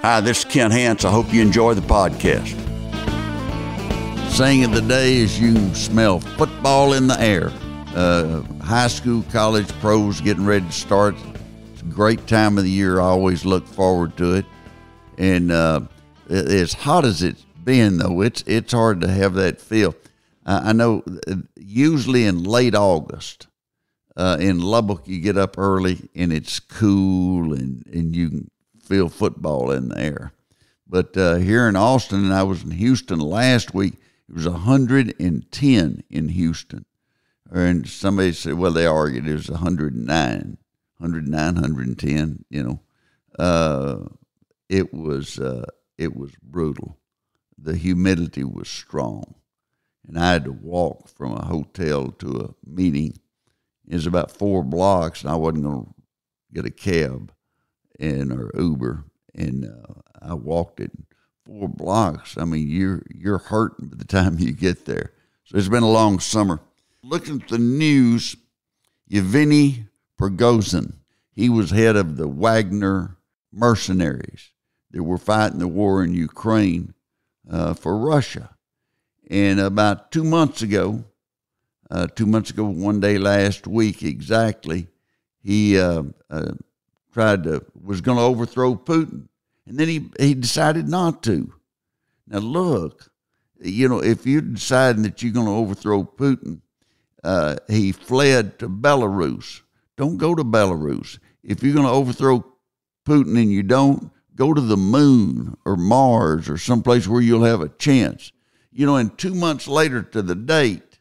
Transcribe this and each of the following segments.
Hi, this is Ken Hance. I hope you enjoy the podcast. Saying of the day is you smell football in the air. High school, college, pros getting ready to start. It's a great time of the year. I always look forward to it. And as hot as it's been, though, it's hard to have that feel. I know usually in late August, in Lubbock, you get up early and it's cool and you can feel football in the air. But here in Austin, and I was in Houston last week, it was 110 in Houston. And somebody said, well, they argued it was 109, 110, you know. It was brutal. The humidity was strong. And I had to walk from a hotel to a meeting. It was about 4 blocks, and I wasn't going to get a cab or Uber. And I walked it 4 blocks. I mean, you're hurting by the time you get there. So it's been a long summer. Looking at the news, Yevgeny Prigozhin, he was head of the Wagner mercenaries that were fighting the war in Ukraine for Russia. And about 2 months ago, one day last week exactly, he was going to overthrow Putin. And then he decided not to. Now, look, you know, if you're deciding that you're going to overthrow Putin, he fled to Belarus. Don't go to Belarus. If you're going to overthrow Putin and you don't, go to the moon or Mars or someplace where you'll have a chance. You know, and 2 months later to the date,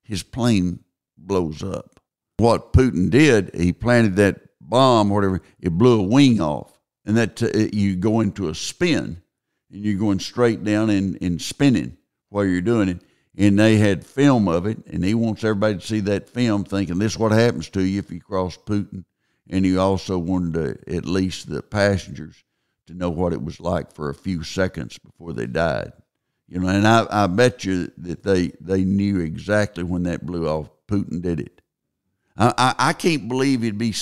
his plane blows up. What Putin did, he planted that bomb, whatever, it blew a wing off. And that you go into a spin, and you're going straight down and spinning while you're doing it. And they had film of it, and he wants everybody to see that film thinking this is what happens to you if you cross Putin. And he also wanted at least the passengers to know what it was like for a few seconds before they died. You know, and I bet you that they knew exactly when that blew off. Putin did it. I can't believe he'd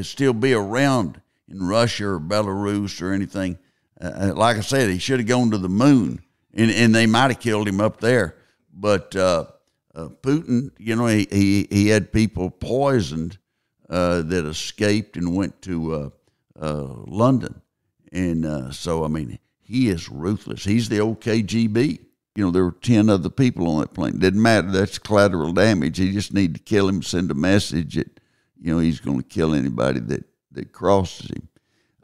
still be around in Russia or Belarus or anything. Like I said, he should have gone to the moon, and they might have killed him up there. But Putin, you know, he had people poisoned that escaped and went to London. And so, I mean, he is ruthless. He's the old KGB. You know, there were 10 other people on that plane. Didn't matter. That's collateral damage. He just need to kill him, send a message that, you know, he's going to kill anybody that crosses him.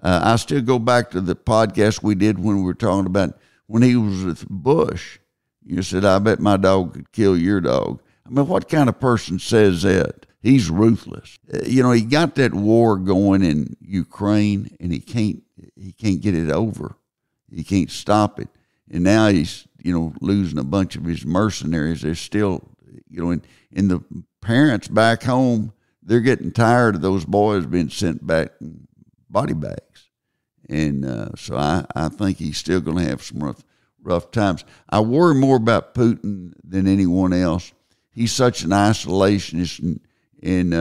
I still go back to the podcast we did when we were talking about when he was with Bush. You said, I bet my dog could kill your dog. I mean, what kind of person says that? He's ruthless. You know, he got that war going in Ukraine, and he can't get it over. He can't stop it. And now he's, you know, losing a bunch of his mercenaries. They're still, you know, and the parents back home, they're getting tired of those boys being sent back in body bags. And so I think he's still going to have some rough times. I worry more about Putin than anyone else. He's such an isolationist, and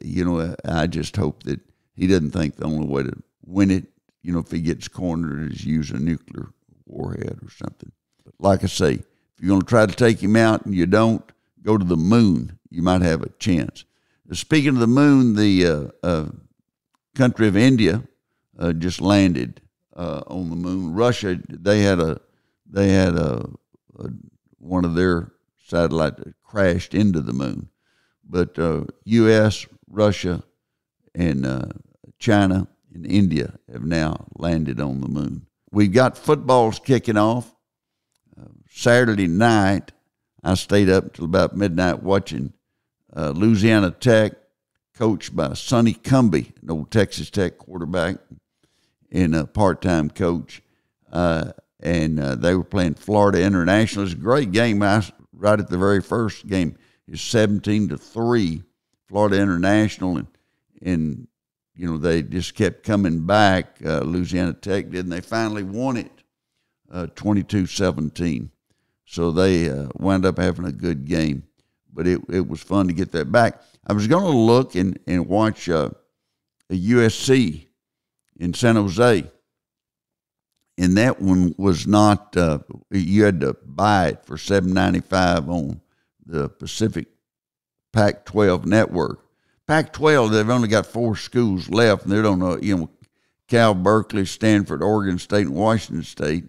you know, I just hope that he doesn't think the only way to win it, you know, if he gets cornered, is use a nuclear warhead or something. But like I say, if you're going to try to take him out and you don't, go to the moon. You might have a chance. Speaking of the moon, the country of India just landed on the moon. Russia, they had one of their satellites that crashed into the moon. But U.S., Russia, and China and India have now landed on the moon. We've got footballs kicking off. Saturday night, I stayed up until about midnight watching Louisiana Tech, coached by Sonny Cumbie, an old Texas Tech quarterback and a part-time coach. And they were playing Florida International. It was a great game. Right at the very first game, it was 17-3, Florida International. And you know, they just kept coming back. Louisiana Tech did, and they finally won it 22-17. So they wound up having a good game. But it was fun to get that back. I was going to look and watch a USC in San Jose. and that one was not. You had to buy it for $7.95 on the Pacific Pac-12 network. Pac-12, they've only got 4 schools left, and they don't know. Cal, Berkeley, Stanford, Oregon State, and Washington State.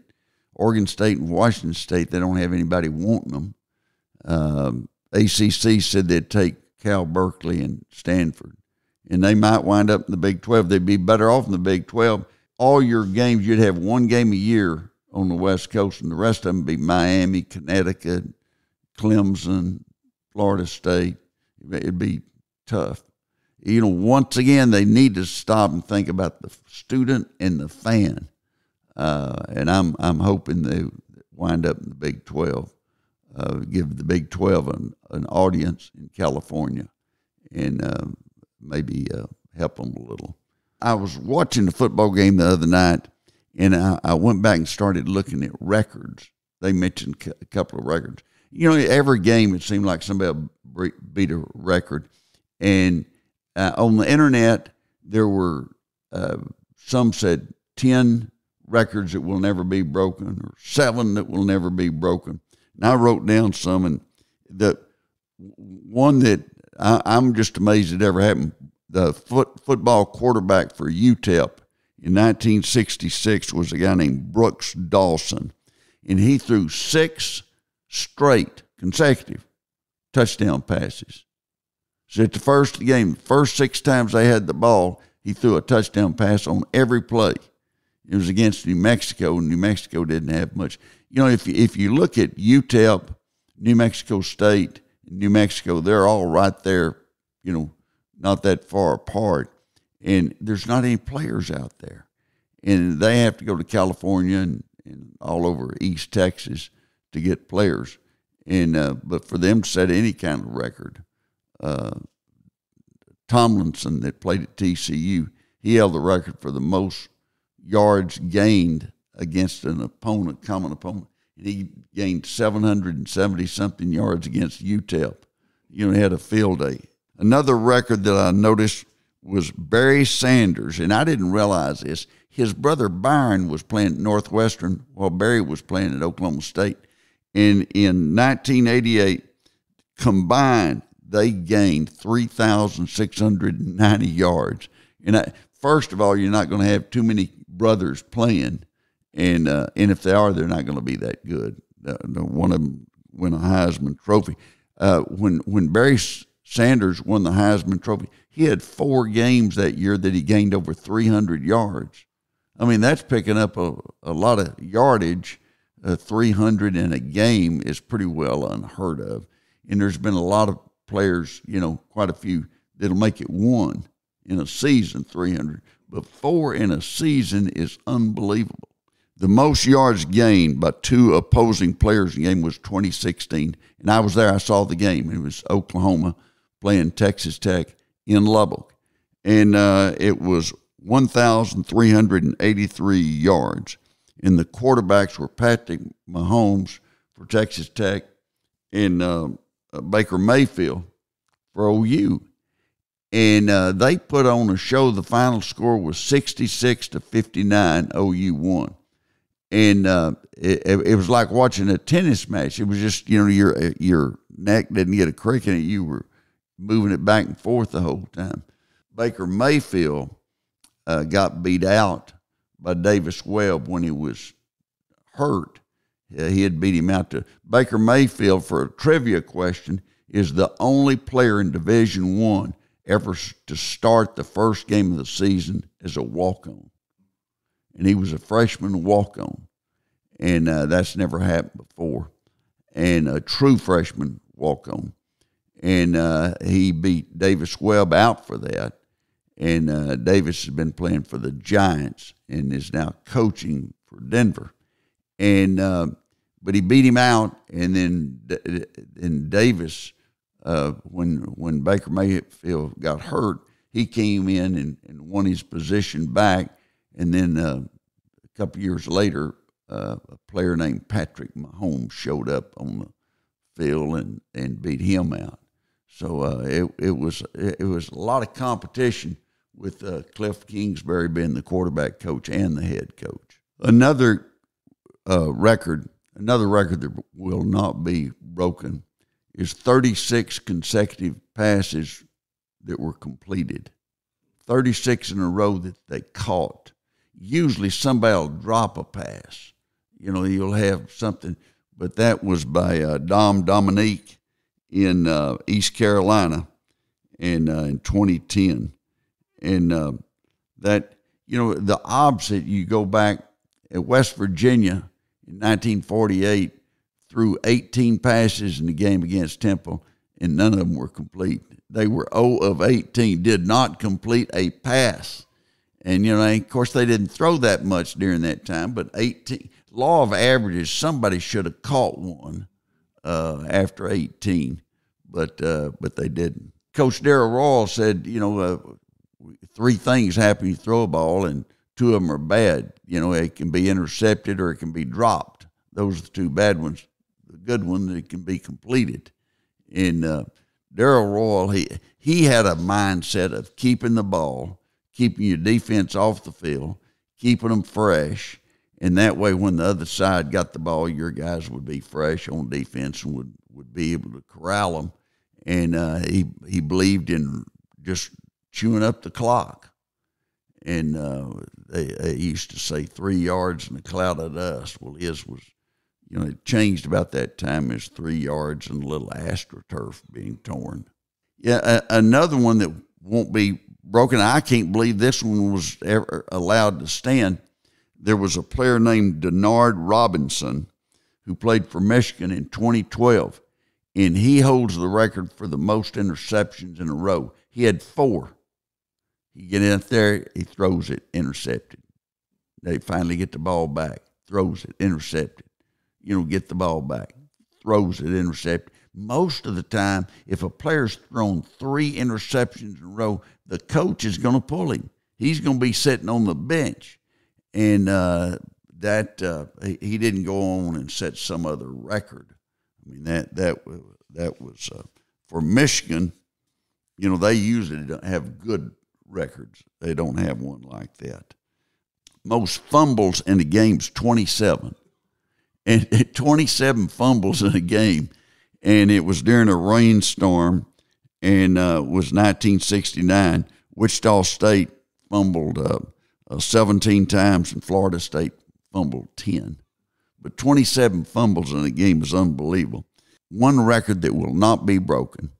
Oregon State and Washington State, they don't have anybody wanting them. ACC said they'd take Cal, Berkeley, and Stanford, and they might wind up in the Big 12. They'd be better off in the Big 12. All your games, you'd have one game a year on the West Coast, and the rest of them would be Miami, Connecticut, Clemson, Florida State. It'd be tough. Once again, they need to stop and think about the student and the fan. And I'm hoping they wind up in the Big 12, give the Big 12 an audience in California, and maybe help them a little. I was watching the football game the other night, and I went back and started looking at records. They mentioned a couple of records. Every game it seemed like somebody beat a record. And on the internet, there were, some said 10 records that will never be broken, or 7 that will never be broken. And I wrote down some, and the one that I'm just amazed it ever happened, the football quarterback for UTEP in 1966 was a guy named Brooks Dawson, and he threw 6 straight consecutive touchdown passes. So at the first game, first 6 times they had the ball, he threw a touchdown pass on every play. It was against New Mexico, and New Mexico didn't have much. If you look at UTEP, New Mexico State, New Mexico, they're all right there, not that far apart. And there's not any players out there. And they have to go to California and all over East Texas to get players. And but for them to set any kind of record, Tomlinson, that played at TCU, he held the record for the most yards gained against an opponent, common opponent. And he gained 770-something yards against UTEP. He had a field day. Another record that I noticed was Barry Sanders, and I didn't realize this. His brother Byron was playing at Northwestern while Barry was playing at Oklahoma State. And in 1988, combined, they gained 3,690 yards. And first of all, you're not going to have too many brothers playing, and if they are, they're not going to be that good. One of them win a Heisman Trophy. When Barry Sanders won the Heisman Trophy, he had 4 games that year that he gained over 300 yards. I mean, that's picking up a lot of yardage. 300 in a game is pretty well unheard of. And there's been a lot of players, quite a few, that'll make it 1 in a season, 300. But 4 in a season is unbelievable. The most yards gained by 2 opposing players in the game was 2016. And I was there. I saw the game. It was Oklahoma playing Texas Tech in Lubbock. And it was 1,383 yards. And the quarterbacks were Patrick Mahomes for Texas Tech and Baker Mayfield for OU. And they put on a show. The final score was 66-59. OU won. And it was like watching a tennis match. It was just, your neck didn't get a crick in it. You were moving it back and forth the whole time. Baker Mayfield got beat out by Davis Webb when he was hurt. He had beat him out to Baker Mayfield, for a trivia question, is the only player in Division I ever to start the first game of the season as a walk-on. And he was a freshman walk-on. And that's never happened before. And a true freshman walk-on. And he beat Davis Webb out for that. And Davis has been playing for the Giants and is now coaching for Denver. And but he beat him out, and then Davis, when Baker Mayfield got hurt, he came in and won his position back. And then a couple years later, a player named Patrick Mahomes showed up on the field and beat him out. So it was a lot of competition with Cliff Kingsbury being the quarterback coach and the head coach. Another record that will not be broken is 36 consecutive passes that were completed. 36 in a row that they caught. Usually somebody will drop a pass. You'll have something, but that was by Dominique in East Carolina in 2010. And that, the opposite, you go back at West Virginia in 1948, threw 18 passes in the game against Temple, and none of them were complete. They were 0 of 18, did not complete a pass. And, of course, they didn't throw that much during that time, but 18. Law of averages, somebody should have caught one after 18, but they didn't. Coach Darrell Royal said, three things happen. You throw a ball, and two of them are bad. It can be intercepted or it can be dropped. Those are the two bad ones. The good one, it can be completed. And Darrell Royal, he had a mindset of keeping the ball, keeping your defense off the field, keeping them fresh, and that way when the other side got the ball, your guys would be fresh on defense and would be able to corral them. And he believed in just chewing up the clock. And they used to say 3 yards in a cloud of dust. Well, his was, it changed about that time. Is 3 yards and a little astroturf being torn. Yeah, another one that won't be broken. I can't believe this one was ever allowed to stand. There was a player named Denard Robinson who played for Michigan in 2012, and he holds the record for the most interceptions in a row. He had 4. He get in there, he throws it, intercepted. They finally get the ball back, throws it, intercepted. Get the ball back, throws it, intercepted. Most of the time, if a player's thrown 3 interceptions in a row, the coach is going to pull him. He's going to be sitting on the bench. And he didn't go on and set some other record. I mean, that was for Michigan. They usually don't have good records. They don't have one like that. Most fumbles in a game's 27. And 27 fumbles in a game. And it was during a rainstorm, and was 1969. Wichita State fumbled 17 times, and Florida State fumbled 10. But 27 fumbles in a game is unbelievable. One record that will not be broken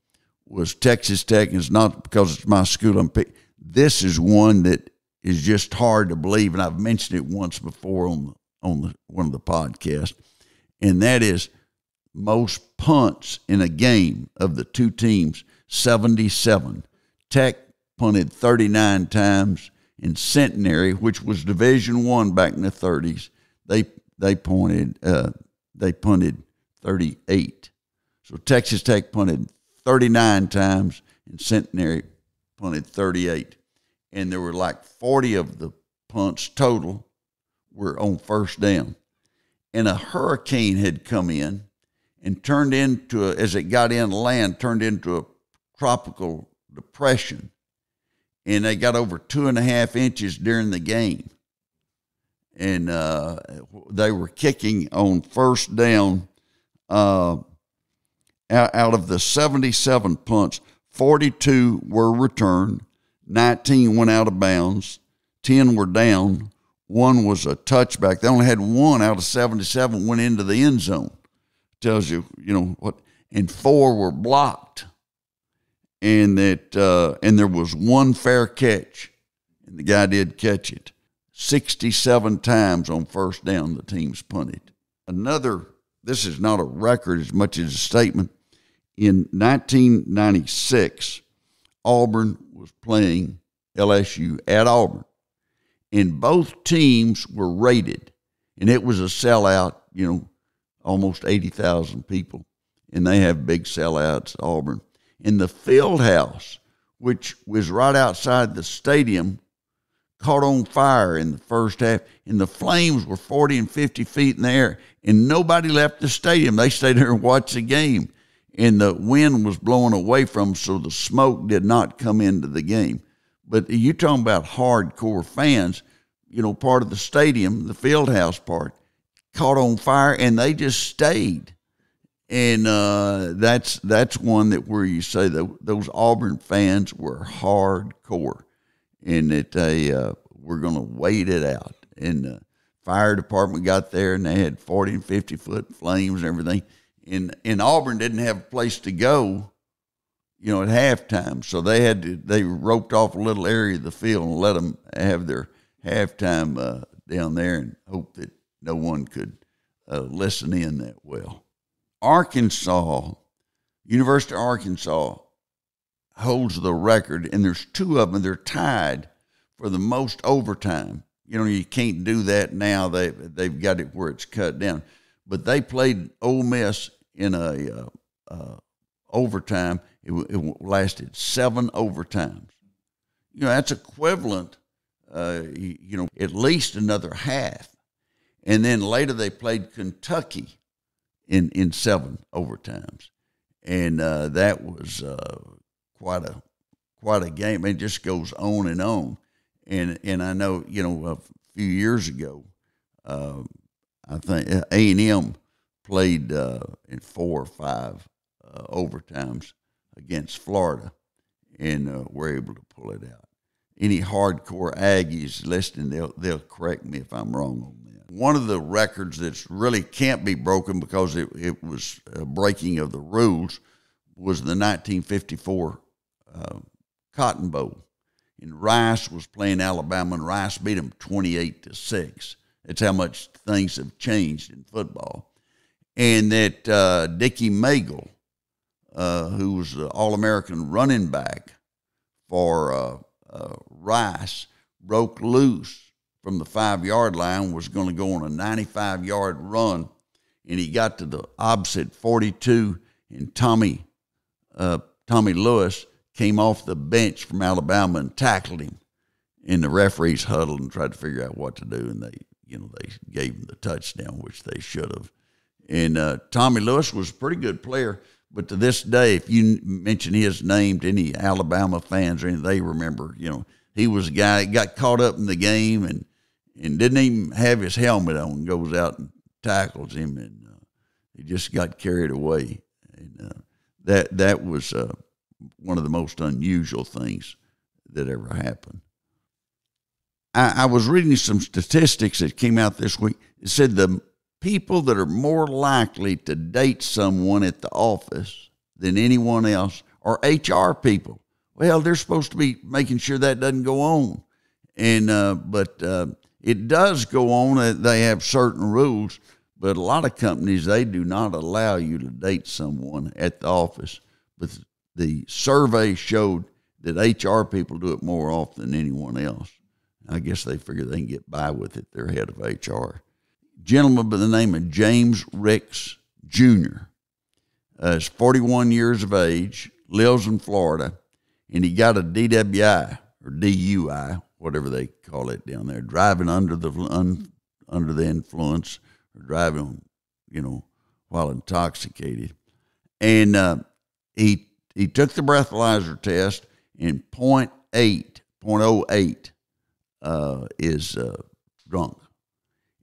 was Texas Tech, and it's not because it's my school. This is one that is just hard to believe, and I've mentioned it once before on one of the podcasts, and that is most punts in a game of the two teams, 77. Tech punted 39 times. In Centenary, which was Division I back in the 30s, they punted 38. So Texas Tech punted 39 times, and Centenary punted 38. And there were like 40 of the punts total were on first down. And a hurricane had come in and turned into, as it got in land, turned into a tropical depression. And they got over 2.5 inches during the game. And they were kicking on first down. Out of the 77 punts, 42 were returned, 19 went out of bounds, 10 were down, 1 was a touchback. They only had 1 out of 77 went into the end zone. Tells you, what, and 4 were blocked. And there was 1 fair catch, and the guy did catch it. 67 times on first down the teams punted. This is not a record as much as a statement. In 1996, Auburn was playing LSU at Auburn, and both teams were rated, and it was a sellout, almost 80,000 people, and they have big sellouts at Auburn. In the field house, which was right outside the stadium, caught on fire in the first half, and the flames were 40 and 50 feet in the air, and nobody left the stadium. They stayed there and watched the game, and the wind was blowing away from them, so the smoke did not come into the game. But you talking about hardcore fans, part of the stadium, the field house part, caught on fire, and they just stayed. And that's one that where you say that those Auburn fans were hardcore, and that they were going to wait it out. And the fire department got there, and they had 40 and 50-foot flames and everything. And Auburn didn't have a place to go, at halftime. So they roped off a little area of the field and let them have their halftime down there, and hope that no one could listen in that well. Arkansas, University of Arkansas, holds the record, and there's two of them. They're tied for the most overtime. You can't do that now. They've got it where it's cut down. But they played Ole Miss in a overtime. It lasted 7 overtimes. That's equivalent, at least another half. And then later they played Kentucky in 7 overtimes, and that was quite a game. It just goes on and on. And I know a few years ago, I think A&M played in 4 or 5 overtimes against Florida, and were able to pull it out. Any hardcore Aggies listening, they'll correct me if I'm wrong on that. One of the records that's really can't be broken because it was a breaking of the rules was the 1954 Cotton Bowl. And Rice was playing Alabama, and Rice beat them 28-6. That's how much things have changed in football. And that Dickie Magle, who was the All-American running back for Rice, broke loose from the 5-yard line, was going to go on a 95-yard run, and he got to the opposite 42, and Tommy Lewis came off the bench from Alabama and tackled him. And the referees huddled and tried to figure out what to do, and they gave him the touchdown, which they should have. And Tommy Lewis was a pretty good player, but to this day, if you mention his name to any Alabama fans or anything, they remember, he was a guy that got caught up in the game and didn't even have his helmet on, goes out and tackles him, and he just got carried away. And that was one of the most unusual things that ever happened. I was reading some statistics that came out this week. It said the people that are more likely to date someone at the office than anyone else are HR people. Well, they're supposed to be making sure that doesn't go on. And but it does go on. They have certain rules, but a lot of companies, they do not allow you to date someone at the office. But the survey showed that HR people do it more often than anyone else. I guess they figure they can get by with it. They're head of HR. Gentleman by the name of James Ricks Jr. Is 41 years of age, lives in Florida, and he got a DWI or DUI, whatever they call it down there, driving under the influence, or driving, while intoxicated. And he took the breathalyzer test, and 0.08 is drunk.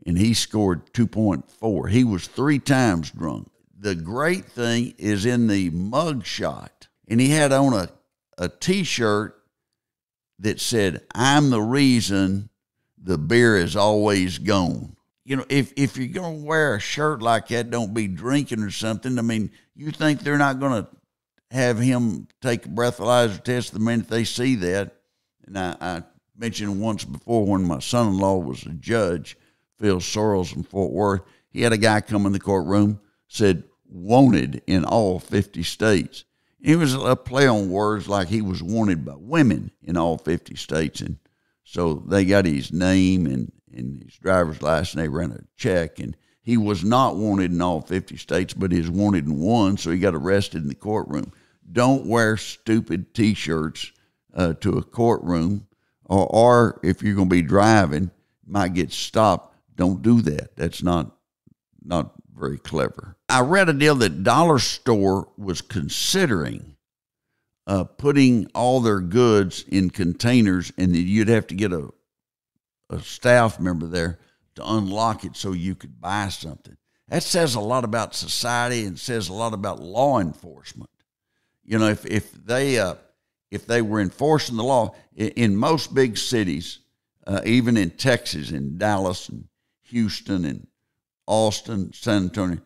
And he scored 2.4. He was 3 times drunk. The great thing is in the mug shot, and he had on a T-shirt that said, "I'm the reason the beer is always gone." If you're going to wear a shirt like that, don't be drinking or something. I mean, you think they're not going to have him take a breathalyzer test the minute they see that? And I mentioned once before when my son-in-law was a judge, Phil Sorrells in Fort Worth, he had a guy come in the courtroom, said, "wanted in all 50 states." It was a play on words, like he was wanted by women in all 50 states. And so they got his name and his driver's license. They ran a check, and he was not wanted in all 50 states, but he was wanted in one, so he got arrested in the courtroom. Don't wear stupid T-shirts to a courtroom, or if you're going to be driving, might get stopped. Don't do that. That's not very clever. I read a deal that Dollar Store was considering putting all their goods in containers, and that you'd have to get a a staff member there to unlock it so you could buy something. That says a lot about society and says a lot about law enforcement. You know, if they were enforcing the law in most big cities, even in Texas, in Dallas and Houston and Austin, San Antonio,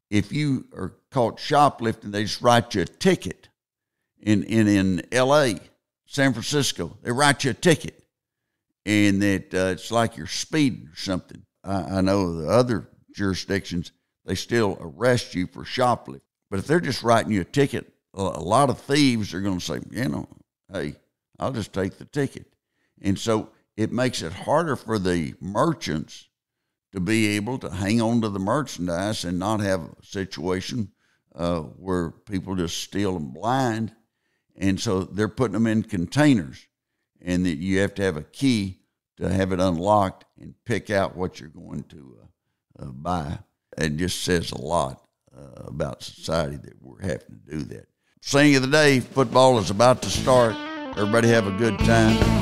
if you are caught shoplifting, they just write you a ticket. In L.A., San Francisco, they write you a ticket, and that it's like you're speeding or something. I know the other jurisdictions, they still arrest you for shoplifting. But if they're just writing you a ticket, a lot of thieves are going to say, you know, hey, I'll just take the ticket. And so it makes it harder for the merchants to be able to hang on to the merchandise and not have a situation where people just steal them blind. And so they're putting them in containers, and that you have to have a key to have it unlocked and pick out what you're going to buy. It just says a lot about society that we're having to do that. Saying of the day, football is about to start. Everybody have a good time.